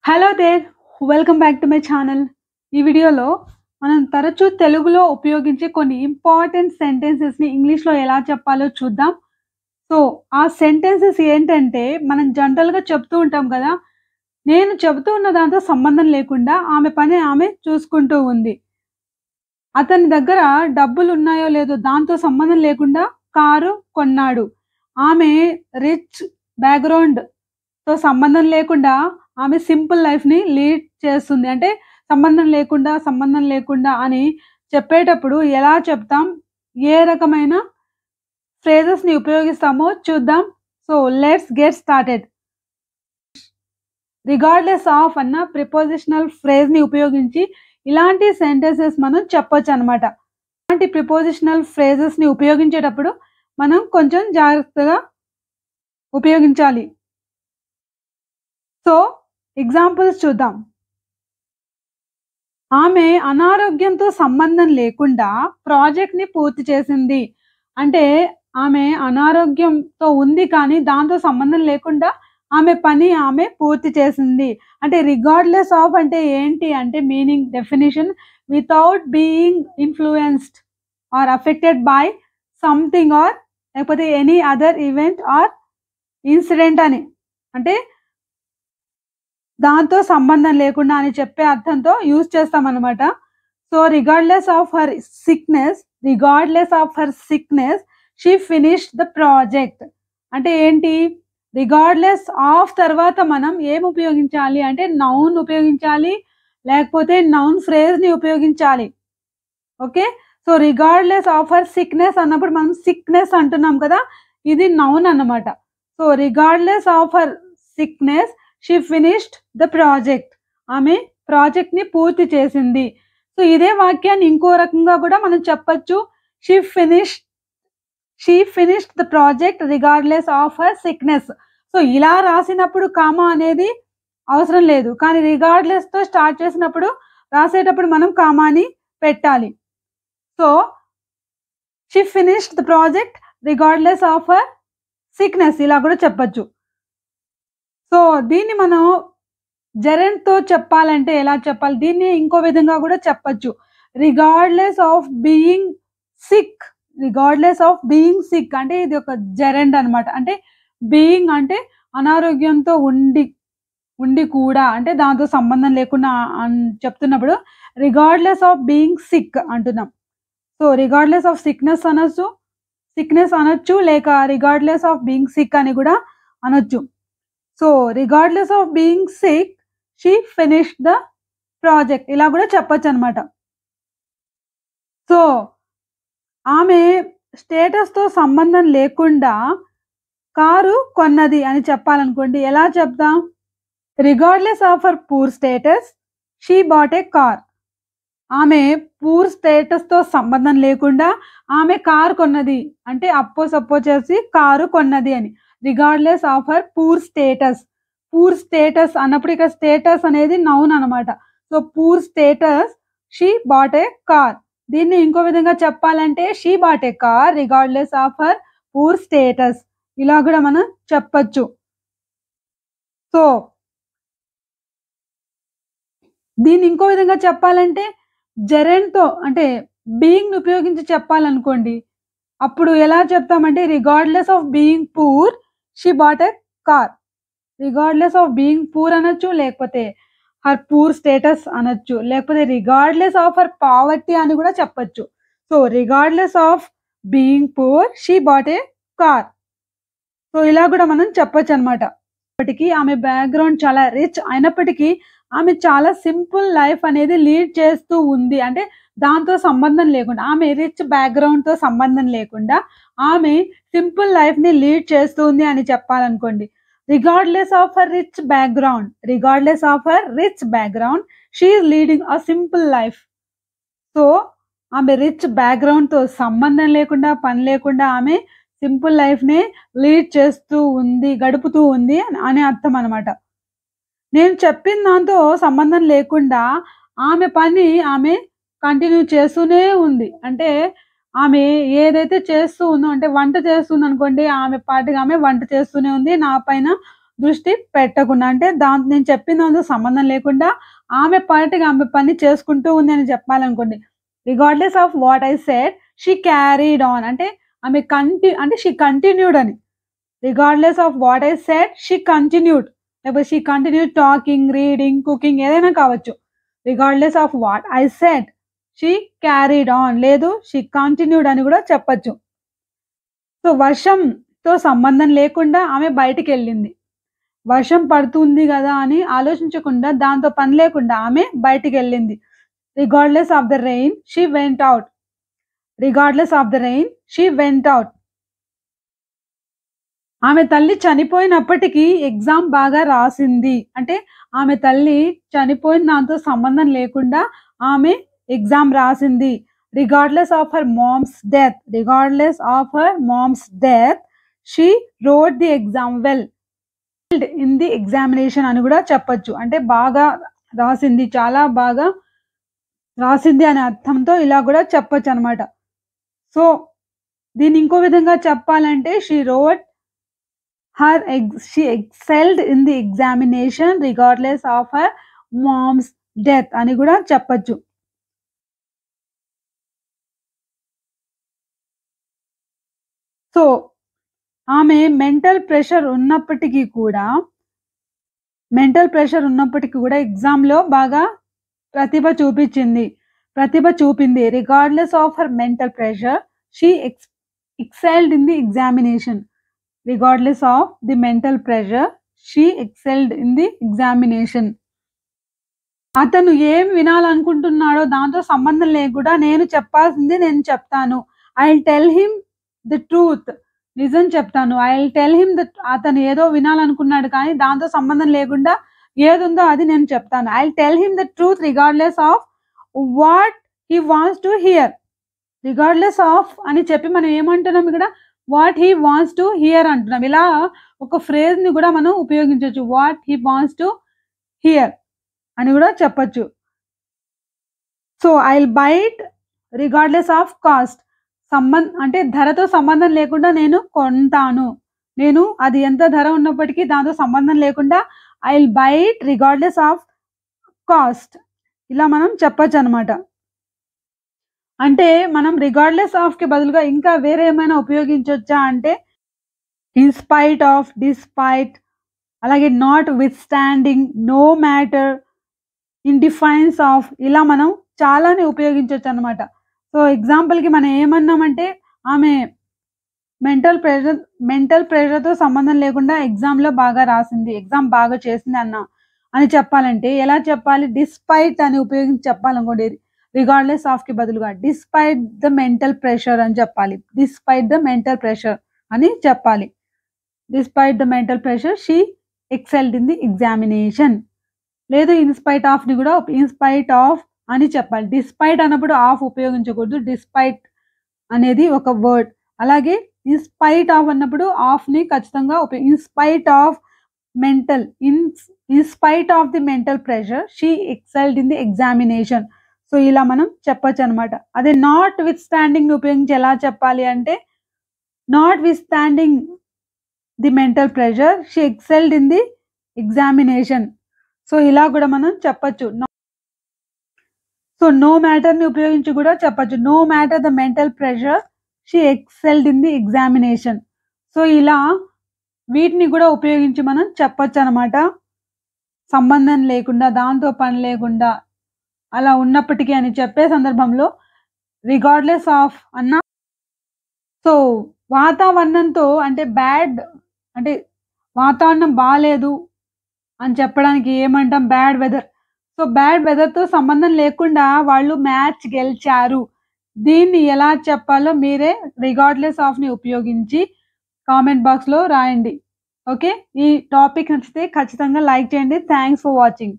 Hello there! Welcome back to my channel. ఈ వీడియోలో మనం తరచూ తెలుగులో ఉపయోగించే కొన్ని ఇంపార్టెంట్ సెంటెన్సెస్‌ని ఇంగ్లీష్‌లో ఎలా చెప్పాలో చూద్దాం. సో, ఆ సెంటెన్సెస్ ఏంటంటే మనం జనరల్‌గా చెప్తూ ఉంటాం గదా! నేను చెబుతూ ఉన్న దాంతో సంబంధం లేకుండా ఆమె పని ఆమె చూసుకుంటూ ఉంది. అతని దగ్గర డబ్బులున్నాయో లేదో దాంతో సంబంధం లేకుండా కారు కొన్నాడు. ఆమె రిచ్ బ్యాక్‌గ్రౌండ్‌తో సంబంధం లేకుండా ఆమె సింపుల్ లైఫ్‌ని లీడ్ చేస్తుంది. అంటే సంబంధం లేకుండా అని చెప్పేటప్పుడు ఎలా చెప్తాం? ఏ రకమైన ఫ్రేజెస్‌ని ఉపయోగిస్తామో చూద్దాం. So, let's get started. Regardless of అన్న ప్రిపోజిషనల్ ఫ్రేజ్‌ని ఉపయోగించి ఇలాంటి సెంటెన్సెస్ మనం చెప్పొచ్చనమాట. ఇలాంటి ప్రిపోజిషనల్ ఫ్రేజెస్‌ని ఉపయోగించేటప్పుడు మనం కొంచెం జాగ్రత్తగా ఉపయోగించాలి. సో, ఎగ్జాంపుల్స్ చూద్దాం. ఆమె అనారోగ్యంతో సంబంధం లేకుండా ప్రాజెక్ట్‌ని పూర్తి చేసింది. అంటే ఆమె అనారోగ్యంతో ఉంది కానీ దాంతో సంబంధం లేకుండా ఆమె పని ఆమె పూర్తి చేసింది. అంటే రిగార్డ్‌లెస్ ఆఫ్ అంటే ఏంటి అంటే meaning definition without being influenced or affected by something or లేకపోతే any other event or incident అని. అంటే దాంతో సంబంధం లేకుండా అని చెప్పే అర్థంతో యూజ్ చేస్తామనమాట. So, regardless of her sickness she finished the project. అంటే ఏంటి? రిగార్డ్‌లెస్ ఆఫ్ తర్వాత మనం ఏం ఉపయోగించాలి అంటే నౌన్ ఉపయోగించాలి. లేకపోతే నౌన్ ఫ్రేజ్‌ని ఉపయోగించాలి. Okay. So, regardless of her sickness అన్నప్పుడు మనం సిక్‌నెస్ అంటున్నాం కదా! ఇది నౌన్ అన్నమాట. So, regardless of her sickness she finished the project. ఆమె ప్రాజెక్ట్‌ని పూర్తి చేసింది. సో, ఇదే వాక్యాన్ని ఇంకో రకంగా కూడా మనం చెప్పొచ్చు. She finished she finished the project regardless of her sickness. So, ఇలా రాసినప్పుడు కామా అనేది అవసరం లేదు. కానీ రిగార్డ్‌లెస్‌తో స్టార్ట్ చేసినప్పుడు రాసేటప్పుడు మనం కామాని పెట్టాలి. So, she finished the project regardless of her sickness ఇలా కూడా చెప్పొచ్చు. సో, దీన్ని మనం జెరెండ్‌తో చెప్పాలంటే ఎలా చెప్పాలి? దీన్ని ఇంకో విధంగా కూడా చెప్పొచ్చు. Regardless of being sick. Regardless of being sick అంటే ఇది ఒక జెరెండ్ అన్నమాట. అంటే బీయింగ్ అంటే అనారోగ్యంతో ఉండి కూడా అంటే దాంతో సంబంధం లేకుండా అని చెప్తున్నప్పుడు రిగార్డ్‌లెస్ ఆఫ్ బీయింగ్ సిక్ అంటున్నాం. సో, రిగార్డ్‌లెస్ ఆఫ్ సిక్‌నెస్ అనొచ్చు. లేక రిగార్డ్‌లెస్ ఆఫ్ బీయింగ్ సిక్ అని కూడా అనొచ్చు. So, regardless of being sick she finished the project ఇలా కూడా చెప్పొచ్చనమాట. సో, ఆమె స్టేటస్‌తో సంబంధం లేకుండా కారు కొన్నది అని చెప్పాలనుకోండి ఎలా చెప్తాం? Regardless of her poor status she bought a car. ఆమె పూర్ స్టేటస్‌తో సంబంధం లేకుండా ఆమె కారు కొన్నది. అంటే సప్పో చేసి కారు కొన్నది అని. Regardless of her poor status. Poor status అన్నప్పుడు ఇక్కడ స్టేటస్ అనేది నౌన్ అనమాట. So, poor status she bought a car. దీన్ని ఇంకో విధంగా చెప్పాలంటే she bought a car regardless of her poor status. ఇలా కూడా మనం చెప్పొచ్చు. సో, దీన్ని ఇంకో విధంగా చెప్పాలంటే జెరెండ్‌తో అంటే బీయింగ్‌ని ఉపయోగించి చెప్పాలనుకోండి. అప్పుడు ఎలా చెప్తామంటే regardless of being poor she bought a car. Regardless of being poor అనొచ్చు. లేకపోతే హర్ పూర్ స్టేటస్ అనొచ్చు. లేకపోతే రిగార్డ్‌లెస్ ఆఫ్ హర్ పావర్టీ అని కూడా చెప్పొచ్చు. So, regardless of being poor she bought a car. So, ఇలా కూడా మనం చెప్పొచ్చనమాట. ఇప్పటికి ఆమె బ్యాక్‌గ్రౌండ్ చాలా రిచ్ అయినప్పటికీ ఆమె చాలా సింపుల్ లైఫ్ అనేది లీడ్ చేస్తూ ఉంది. అంటే దాంతో సంబంధం లేకుండా ఆమె రిచ్ బ్యాక్‌గ్రౌండ్‌తో సంబంధం లేకుండా ఆమె సింపుల్ లైఫ్‌ని లీడ్ చేస్తూ ఉంది అని చెప్పాలనుకోండి. Regardless of her rich background she is leading a simple life. So, ఆమె రిచ్ బ్యాక్‌గ్రౌండ్‌తో సంబంధం లేకుండా, పని లేకుండా ఆమె సింపుల్ లైఫ్‌ని లీడ్ చేస్తూ ఉంది, గడుపుతూ ఉంది అని అర్థం అనమాట. నేను చెప్పిన దాంతో సంబంధం లేకుండా ఆమె పని ఆమె కంటిన్యూ చేస్తూనే ఉంది. అంటే ఆమె ఏదైతే చేస్తూ ఉందో అంటే వంట చేస్తుందనుకోండి, ఆమె పాటికి ఆమె వంట చేస్తూనే ఉంది. నా పైన దృష్టి పెట్టకుండా అంటే నేను చెప్పిన దాంతో సంబంధం లేకుండా ఆమె పాటికి ఆమె పని చేసుకుంటూ ఉంది అని చెప్పాలనుకోండి. Regardless of what I said she carried on అంటే ఆమె షీ కంటిన్యూడ్ అని. Regardless of what I said she continued లేకపోతే she continued talking, reading, cooking ఏదైనా కావచ్చు. Regardless of what I said she carried on లేదు షీ కంటిన్యూడ్ అని కూడా చెప్పొచ్చు. సో వర్షంతో సంబంధం లేకుండా ఆమె బయటికెళ్ళింది. వర్షం పడుతుంది గదా అని ఆలోచించకుండా దాంతో పని లేకుండా ఆమె బయటికెళ్ళింది. Regardless of the rain she went out. Regardless of the rain she went out. ఆమె తల్లి చనిపోయినప్పటికీ ఎగ్జామ్ బాగా రాసింది. అంటే ఆమె తల్లి చనిపోయిన దాంతో సంబంధం లేకుండా ఆమె ఎగ్జామ్ రాసింది. Regardless of her mom's death. Regardless of her mom's death she wrote the exam well. In the examination అని కూడా చెప్పొచ్చు. అంటే బాగా రాసింది, చాలా బాగా రాసింది అనే అర్థంతో ఇలా కూడా చెప్పొచ్చనమాట. సో దీన్ని ఇంకో విధంగా చెప్పాలంటే she excelled in the examination regardless of her mom's death అని కూడా చెప్పొచ్చు. సో ఆమె మెంటల్ ప్రెషర్ ఉన్నప్పటికీ కూడా ఎగ్జామ్‌లో బాగా ప్రతిభ చూపింది. Regardless of her mental pressure she excelled in the examination. Regardless of the mental pressure she excelled in the examination. అతను ఏం వినాలనుకుంటున్నాడో దాంతో సంబంధం లేకుండా నేను చెప్పాల్సింది నేను చెప్తాను. I will tell him the truth. నిజం చెప్తాను. ఐ విల్ టెల్ హిమ్ అతను ఏదో వినాలనుకున్నాడు కానీ దాంతో సంబంధం లేకుండా ఏదుందో అది నేను చెప్తాను. I will tell him the truth regardless of what he wants to hear. Regardless of అని చెప్పి మనం ఏమంటున్నాం ఇక్కడ what he wants to hear అంటున్నాం. ఇలా ఒక ఫ్రేజ్‌ని కూడా మనం ఉపయోగించొచ్చు. What he wants to hear అని కూడా చెప్పొచ్చు. So I will buy it regardless of cost. అంటే ధరతో సంబంధం లేకుండా నేను కొంటాను. నేను అది ఎంత ధర ఉన్నప్పటికీ దాంతో సంబంధం లేకుండా I will buy it regardless of cost. ఇలా మనం చెప్పొచ్చనమాట. అంటే మనం రిగార్డ్‌లెస్ ఆఫ్‌కి బదులుగా ఇంకా వేరే ఏమైనా ఉపయోగించొచ్చా అంటే ఇన్ స్పైట్ ఆఫ్, డిస్పైట్, అలాగే notwithstanding, no matter, in defiance of ఇలా మనం చాలానే ఉపయోగించొచ్చనమాట. సో ఎగ్జాంపుల్‌కి మనం ఏమన్నామంటే ఆమె మెంటల్ ప్రెషర్‌తో సంబంధం లేకుండా ఎగ్జామ్‌లో బాగా రాసింది. ఎగ్జామ్ బాగా చేసింది అని చెప్పాలంటే ఎలా చెప్పాలి? డిస్పైట్ అని ఉపయోగించి చెప్పాలనుకోండి. రిగార్డ్‌లెస్ ఆఫ్‌కి బదులుగా డిస్పైట్ ద మెంటల్ ప్రెషర్ అని చెప్పాలి. డిస్పైట్ ద మెంటల్ ప్రెషర్ అని చెప్పాలి. Despite the mental pressure she excelled in the examination. లేదు ఇన్ స్పైట్ ఆఫ్‌ని కూడా ఇన్ స్పైట్ ఆఫ్ అని చెప్పాలి. డిస్పైట్ అన్నప్పుడు ఆఫ్ ఉపయోగించకూడదు. డిస్పైట్ అనేది ఒక వర్డ్. అలాగే ఇన్ స్పైట్ ఆఫ్ అన్నప్పుడు ఆఫ్‌ని ఖచ్చితంగా in spite of in spite of the mental pressure she excelled in the examination. So ఇలా మనం చెప్పొచ్చనమాట. అదే నాట్ విత్ స్టాండింగ్‌ని ఉపయోగించి ఎలా చెప్పాలి అంటే not with standing the mental pressure she excelled in the examination. So ఇలా కూడా మనం చెప్పొచ్చు. సో నో మ్యాటర్‌ని ఉపయోగించి కూడా చెప్పొచ్చు. No matter the mental pressure she excelled in the examination. So ఇలా వీటిని కూడా ఉపయోగించి మనం చెప్పొచ్చనమాట. సంబంధం లేకుండా, దాంతో పని లేకుండా అలా ఉన్నప్పటికీ అని చెప్పే సందర్భంలో రిగార్డ్‌లెస్ ఆఫ్ అన్న సో వాతావరణంతో అంటే వాతావరణం బాలేదు అని చెప్పడానికి ఏమంటాం? Bad weather. సో బ్యాడ్ వెదర్‌తో సంబంధం లేకుండా వాళ్ళు మ్యాచ్ గెలిచారు. దీన్ని ఎలా చెప్పాలో మీరే రిగార్డ్‌లెస్ ఆఫ్‌ని ఉపయోగించి కామెంట్ బాక్స్‌లో రాయండి. ఓకే. ఈ టాపిక్ నచ్చితే ఖచ్చితంగా లైక్ చేయండి. Thanks for watching.